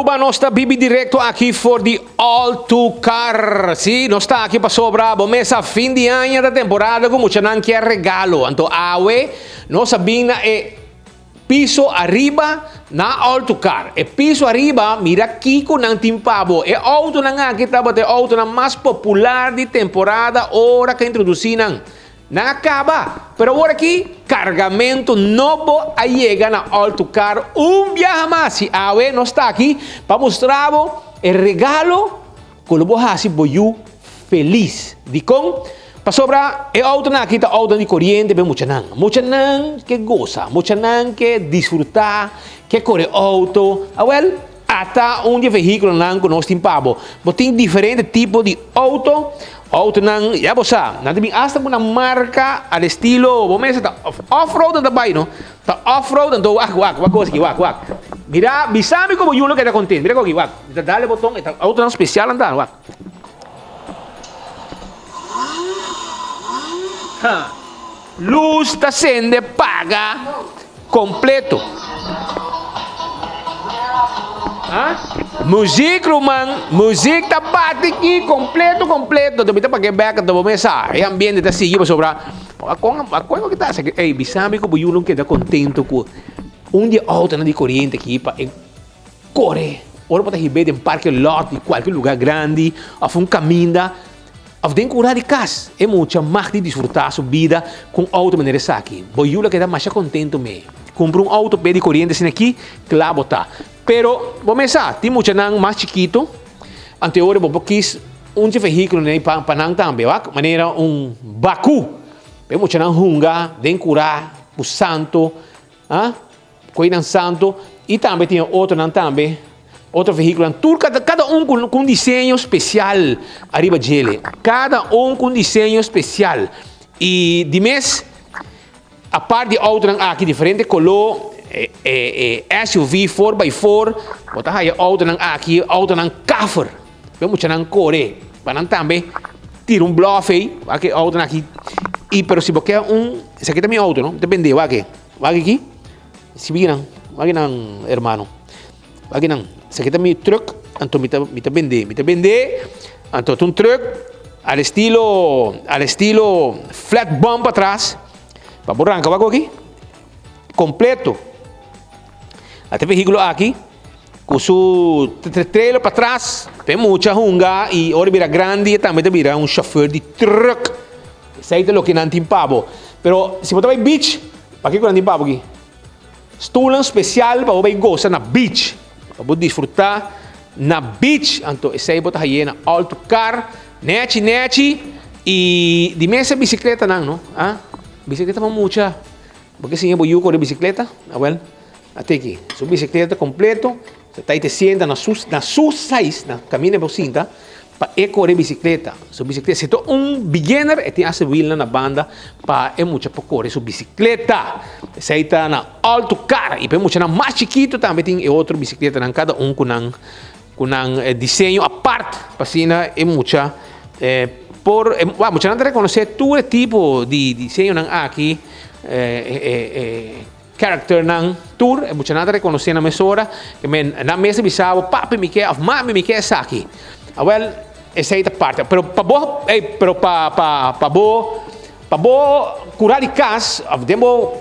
Aruba não está bibi direto aqui for the Autocar. Sim, não está aqui para sobrar. Bom, mês a fim de ano da temporada com muito não que é regalo. Então, awe, nossa bina é piso arriba na Autocar. E piso arriba, mira Kiko ng Timpabo. E auto na nga kita ba te auto na mais popular de temporada hora que introduziram. Não acaba, pero agora aqui, cargamento novo chega na Autocar. Viaje mais, se Awe não está aqui para mostrar o regalo que eu vou fazer para você feliz. De com, para sobrar, é auto na aqui, auto de corriente, bem muito não que goza, muito não que disfrutar, que corre auto. Well, até veículo não que nós temos. Mas tem diferentes tipos de auto. Auto nang, ya bosa, nanti bing asta mo ng marka al estilo, bomesa ta off-road na bay, no? Ta off-road ando wak, sige, wak. Mira, bisami ko mo yun que ta content. Mira ko wak. Dale botón, ita auto nang special anda, wak. Luz ta sende paga completo. Musik rumang, musik tapati ki completo. Dobita pag-back at mesa. E ambiente ta sige pa sobra. Ako kita sa bisami ko buyulong kita contento ko. Dia auto na di corriente ki pa e corre. Ora pata hibe em parque lot de qualquer lugar grande, of caminda, of den cura de cas. É mucha mais de disfrutar sua vida com auto maneira aqui. Buyula que dá mais contento me. Compra auto pé de corriente assim aqui, claro tá. Pero, vamos a tem mucho mais chiquito. Anterior, vou quis veículo nem panang também, maneira Baku. Tem mucho hunga, den cura, o santo, coidan santo. E também tem outro também, outro veículo. Cada com desenho especial arriba dele. Cada com desenho especial. E de mês, a parte de outro aqui diferente color. SUV 4x4, bota aí auto nang aqui, auto nang cover, vemos nang core, para também tira bluff aí, aqui auto aqui, e pero se você quer esse aqui também é auto, não? Depende, vai aqui, se viram, vai nang hermano, vai nang, esse aqui também truck, então me vende, então truck, al estilo flat bump atrás, para borranca, vai aqui, completo. Até veículo aqui, com o trailer para trás, tem muita hunga e ora vira grande e também vira chauffeur de truck. Isso aí é o que não tem pavo. Pero se você vai beach, para que não tem pavo aqui? Stolen especial para você gostar na beach, para você desfrutar na beach. Então, isso aí você vai na Autocar, nete e de mesa bicicleta não? Bicicleta é muita, porque se eu vou correr bicicleta, well. Até aqui, sua bicicleta completo, você está aí te senta na sua size, na caminha por cinta, para correr bicicleta. Sua bicicleta, se tu beginner, tem essa wheel na banda, para muito para correr sua bicicleta. Você está na Autocar, e para muito mais chiquito também tem outra bicicleta, cada com desenho à parte, para assim é muita, muita não reconhecer todo tipo de desenho aqui, character ng tour, e mucha nada reconhecer na mesora, que na mesa bisabo, papi me quer, mami me quer aqui. Well, essa é a parte. Pero para curar de casa, demo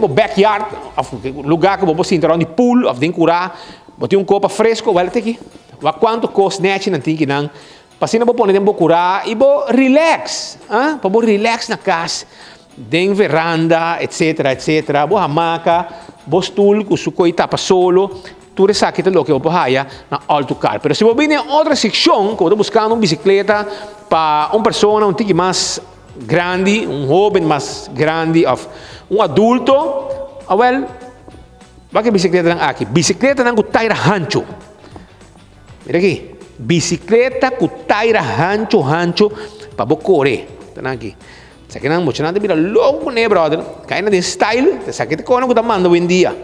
backyard, lugar que você entrar no pool, tem curar, botar copo fresco, well, aqui. Quanto custa net não tem que não. Pasina bo pone tempo curar e bo relax, para bo relax na casa. Den veranda, etc. Bo hamaca, bo stool, que su coi tapa solo, tu resaki lo que vou haya na Autocar. Pero se você vem em outra secção, que eu estou buscando uma bicicleta para uma pessoa um tique mais grande, jovem mais grande, adulto, well, vai que bicicleta não aqui. Bicicleta não com taira rancho. Mira aqui, bicicleta com taira rancho para bo correr. Tá aqui. Sa kinang mo, siya natin logo ne brother, kaya na din style, sakit ko na ko tamando dia.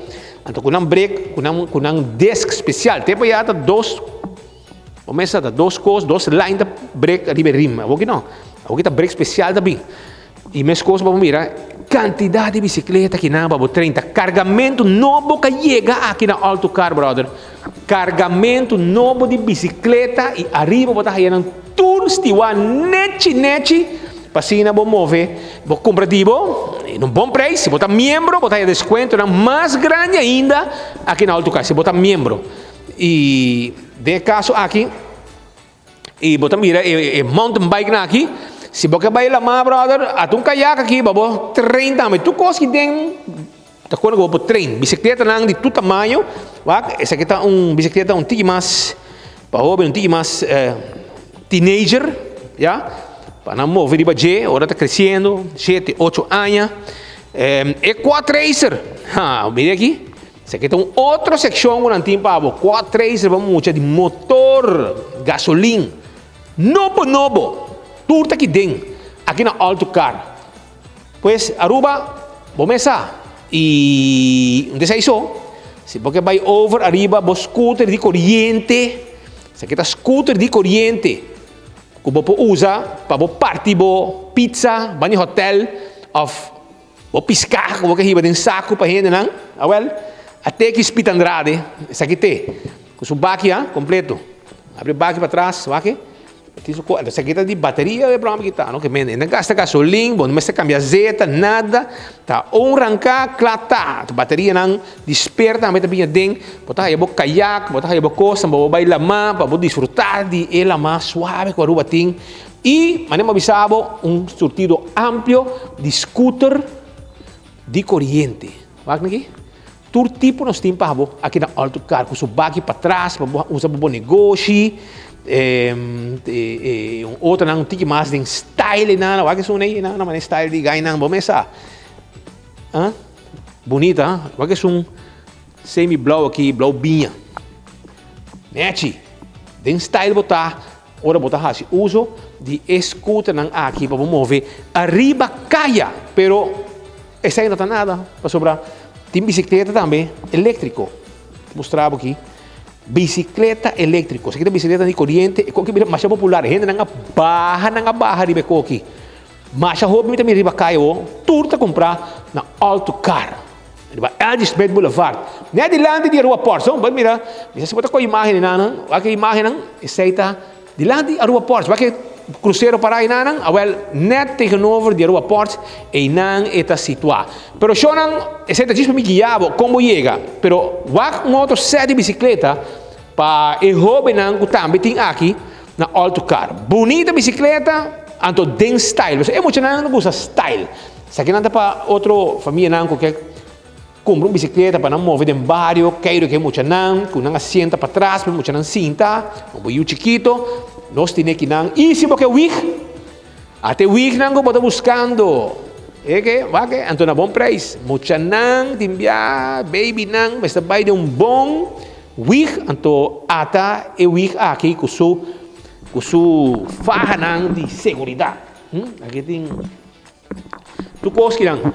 Anto kunang brake, kunang disc special, tepo yata dos line da brake ribe rim. Ako kita brake special tabi. E mes coisas para mira, quantidade de bicicleta que não para 30. Cargamento novo que chega aqui na autocar, brother. Cargamento novo de bicicleta e arriba botar aí num tour stiwa nete passina bom mover, bom comprativo, num bom preço, se botar membro, botar aí desconto, não mais grande ainda aqui na autocar, se botar membro. E de caso aqui e botar mira mountain bike na aqui. Se você vai lá, brother, a um caiaque aqui, babo, 30, mas tu coisa que tem, tá quando eu vou trem, bicicleta não de todo tamanho, essa aqui tá bicicleta um tique mais, para jovem um tique mais teenager, já, para não mover de baixo, agora está crescendo, 7, 8 anos, é quad racer, mira aqui, essa aqui tá outra secção que não tem para quad racer, vamos mudar de motor, gasolina, novo. Tudo aqui dentro, aqui na autocar. Pois, Aruba, vamos começar. E, onde é isso? Se você vai over, arriba, vos scooter de corrente. Se aqui está scooter de corrente. Que você usa para você partir, pizza, vai no hotel, ou você piscar, que você riba de saco para gente, não? Até que espita Andrade, isso aqui tem. Com o baque, completo. Abre o baque para trás, baque. Essa aqui está de bateria, é problema que está, não? Que não gasta gasolina, não precisa cambiar zeta, nada. Tá, arrancar, clatar, a bateria não desperta, mas também tem, botar aí o caiaque, botar aí o costa, botar aí a lama, para desfrutar de ela mais suave com a ruba tem. E, mas não avisava, surtido amplo de scooter de corrente. Vai aqui? Todo tipo nós temos aqui na autocar, com o baque para trás, para usar para o negócio. Outro não tem mais de style não, vai que são aí não, mas style de gai não, vamos começar. Bonita, vai que são semi blau aqui, blau binha. Nete, tem style botar, ora botar assim, uso de scooter não aqui para mover arriba caia, pero essa aí não tá nada para sobrar. Tem bicicleta também, elétrico. Mostrava aqui. Bicicleta elétrica, se kita bicicleta de corrente, é que mais popular, gente não barra de beco aqui. Mas a hobby também riba caio, tudo tá comprar na autocar. Riba Elgisbeth Boulevard. Não é de lado de Rua Porto, vamos mirar. Se você com a imagem não, aquela imagem não, essa de lado de Rua Porto, vai que cruzeiro para aí não, net tegenover de Rua Porto e não está situado. Pero eu não, essa é disso me guiava como chega, pero vai outro set de bicicleta para o hobby não que também tem aqui na autocar. Bonita bicicleta, anto den style. É muito não usa style. Se aqui não está para outra família não que compra uma bicicleta para não mover em barrio, quero que é muito não assenta para trás, muito não cinta, um boiú chiquito. Nós temos que não, e se você wig, até wig não que você buscando, é que vai que então na bom preço, muito não, timbia, baby não, mas também de bom wig, então até o wig aqui com su farra não de segurança, aqui tem, tu costa não,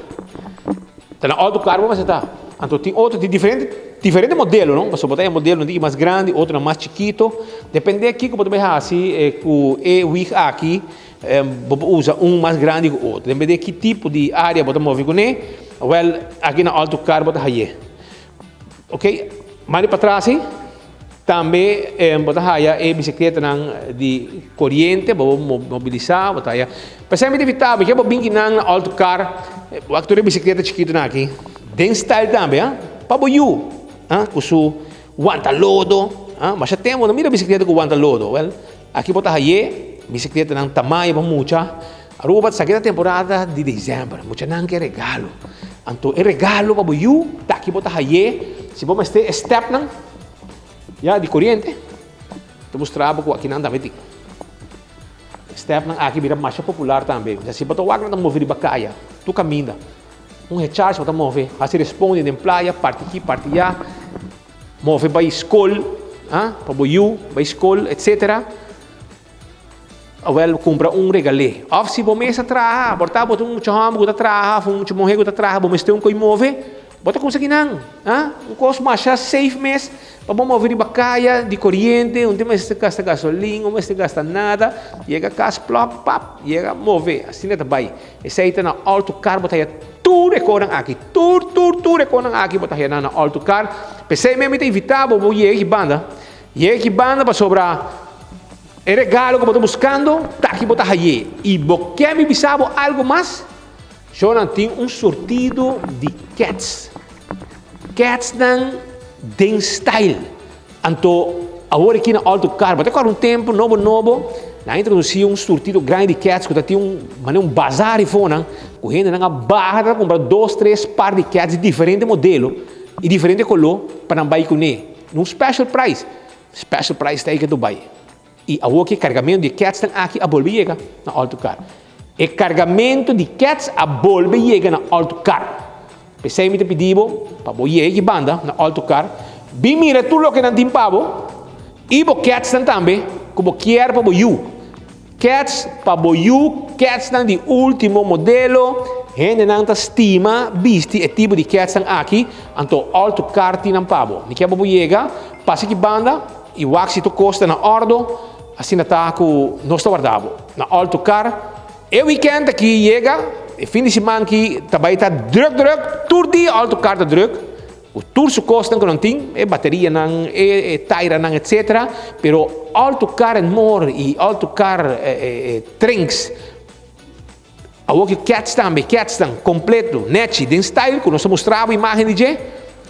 tá na auto carro mas está, então tem outro de diferente modelo, não? Você botar um modelo mais grande, outro mais chiquito. Depende aqui que você vai assim, com o wig aqui, você usa mais grande que o outro. Depende de que tipo de área você move com ele. Aqui na autocar você aí. Ok? Mais para trás, também você aí a bicicleta de corrente, você mobilizar, você aí. Principalmente evitável, que você vem na autocar, o actor de bicicleta chiquito aqui. Den style também, para boiú. Com o guantalodo, mas já temos, não mira bicicleta com guantalodo, aqui botar aí, bicicleta não tamanho, vamos mucha, aruba, essa aqui é a temporada de dezembro, mucha não que é regalo, então é regalo para o tá aqui botar aí, se vamos ter step não, já de corrente, te mostrava que aqui não também tem, step não, aqui vira mais popular também, se botar o água não mover de bacaia, tu caminha, recharge, você move, assim responde em praia, parte aqui, parte lá, move para a escola, para boiú, para a escola, etc. Compra regale. Ou se você trabalha, botar um chão, você trabalha, um chão, você trabalha, você tem que move, você consegue não, custo mais safe mês, para mover de bacaia, de corrente, não tem mais gasta gasolina, não mais gasta nada, chega a casa, plop, pap, chega a mover, assim é também. Esse aí está na autocar, você tudo recorrem aqui. Tudo recorrem aqui, botar aí na autocar. Pensei mesmo te invitar, vou ir aqui banda. E aqui banda para sobrar o regalo que eu estou buscando, tá aqui botar aí. E porque me bisabo algo mais, eu não tenho sortido de cats. Cats dan den style. Então, agora aqui na autocar, até agora tempo novo, na introdução sortido grande de cats, que tem um bazar e fora, correndo na barra para comprar 2, 3 par de cats de diferente modelo e diferente color para não baixar com ele. Num special price está aí que tu vai. E agora que carregamento de cats estão aqui a volver chega na autocar. E carregamento de cats a volver chega na autocar. Pensei me te pedivo para vou ir aqui banda na autocar. Bem mira tudo o que não tem pavo. E o cats também, como quer para you. Cats para you, cats de último modelo. Gente não estima, viste o tipo de cats aqui. Então autocar tem um pavo. Me quer para chega, passa aqui banda e o axi to costa na ordo. Assim está com nós guardamos na autocar. E weekend aqui chega, e fim de semana aqui também está druk, todo dia autocar está druk. O tour se costa que não tem, é bateria não, é tire não, etc. Pero autocar and more e autocar trinks. Agora que cats estão completo, net, den style que nós mostrava a imagem de je.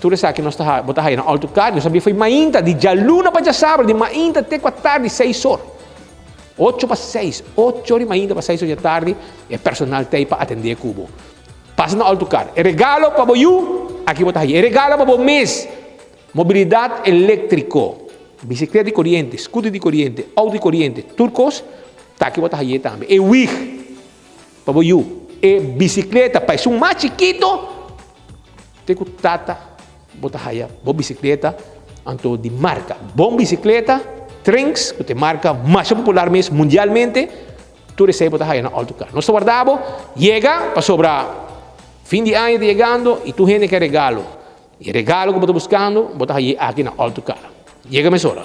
Tudo isso aqui nós está botar aí na autocar, nós sabia foi mainta de jaluna para já sábado, de mainta até 4 tarde 6 horas. 8 para 6, 8 horas mainta para 6 horas da tarde, e personal tem para atender cubo. Passa na autocar. É regalo para you, aqui botar aí. É regalo para o mês. Mobilidade elétrico. Bicicleta de corriente, scooter de corriente, auto de corriente, turcos, tá aqui botar aí também. É wig para you. É bicicleta, para um mais chiquito, tem que tata botar aí, boa bicicleta, então de marca, bom bicicleta, Trinks, que te marca mais popular mesmo, mundialmente, tu recebe botar aí na autocar. Nós guardamos, chega, para sobrar fim de ano chegando, e tu gente quer regalo. E regalo que eu estou buscando, botar aí aqui na autocar. Chega mais hora.